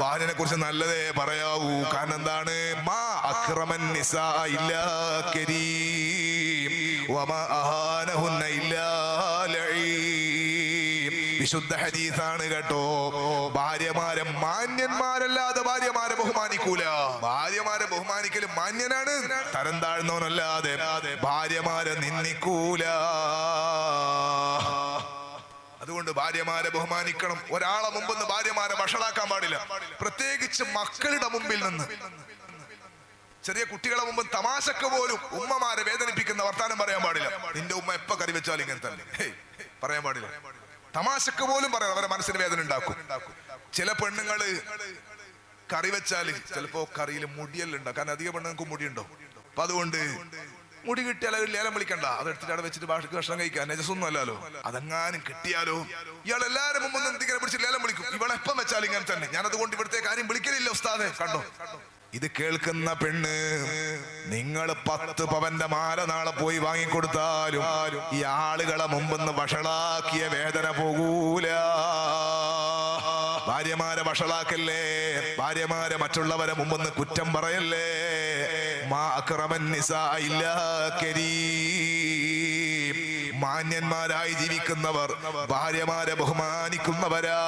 ഭാര്യനെ കുറിച്ച് നല്ലതേ പറയാവൂ. കാരണം എന്താണ്? മാ അക്രമൻ നിസാ ഇല്ലാ കരീം വമാ അഹാനഹുന്ന ഇല്ലാ ലഈം. വിശുദ്ധ ഹദീസാണ് കേട്ടോ. ഭാര്യമാരെ മാന്യന്മാരല്ലാതെ ഭാര്യമാരെ ബഹുമാനിക്കൂല. ഭാര്യമാരെ ബഹുമാനിക്കലും മാന്യനാണ്, തരം താഴ്ന്നവനല്ലാതെ ഭാര്യമാരെ നിന്ദിക്കൂല. അതുകൊണ്ട് ഭാര്യമാരെ ബഹുമാനിക്കണം. ഒരാളെ മുമ്പ് ഭാര്യമാരെ വഷളാക്കാൻ പാടില്ല, പ്രത്യേകിച്ച് മക്കളുടെ മുമ്പിൽ നിന്ന്. ചെറിയ കുട്ടികളെ മുമ്പ് തമാശക്ക് പോലും ഉമ്മമാരെ വേദനിപ്പിക്കുന്ന വർത്താനം പറയാൻ പാടില്ല. നിന്റെ ഉമ്മ എപ്പ കറി വെച്ചാൽ ഇങ്ങനെ തന്നെ പറയാൻ പാടില്ല. തമാശക്ക് പോലും പറയാം, അവരെ മനസ്സിന് വേദന ഉണ്ടാക്കും. ചില പെണ്ണുങ്ങള് കറി വെച്ചാല് ചിലപ്പോ കറിയിൽ മുടിയെല്ലാം, കാരണം അധിക പെണ്ണുങ്ങൾക്ക് മുടിയുണ്ടോ. അപ്പൊ അതുകൊണ്ട് മുടി കിട്ടിയാൽ ലേലം വിളിക്കണ്ട, അതെടുത്തിട്ട് അവിടെ വെച്ചിട്ട് ഭാഷയ്ക്ക് ഭക്ഷണം കഴിക്കാൻ നജസൊന്നും അല്ലല്ലോ. അതെങ്ങാനും കിട്ടിയാലോ ഇയാൾ എല്ലാരും മുമ്പ് എന്തിങ്ങനെ പിടിച്ച് ലേലം വിളിക്കും. ഇവളെപ്പം വെച്ചാൽ ഇങ്ങനെ തന്നെ. ഞാൻ അതുകൊണ്ട് ഇവിടുത്തെ കാര്യം വിളിക്കലില്ല ഉസ്താദെ. കണ്ടോ, ഇത് കേൾക്കുന്ന പെണ്ണ്, നിങ്ങൾ 10 പവന്റെ മാല നാളെ പോയി വാങ്ങിക്കൊടുത്താലും ഈ ആളുകളെ മുമ്പെന്ന് വഷളാക്കിയ വേദന പോകൂല. ഭാര്യമാരെ വഷളാക്കല്ലേ, ഭാര്യമാരെ മറ്റുള്ളവരെ മുമ്പെന്ന് കുറ്റം പറയല്ലേ. മാ അക്രമൻ നിസാ ഇല്ലാ കരീം. മാന്യന്മാരായി ജീവിക്കുന്നവർ ഭാര്യമാരെ ബഹുമാനിക്കുന്നവരാ.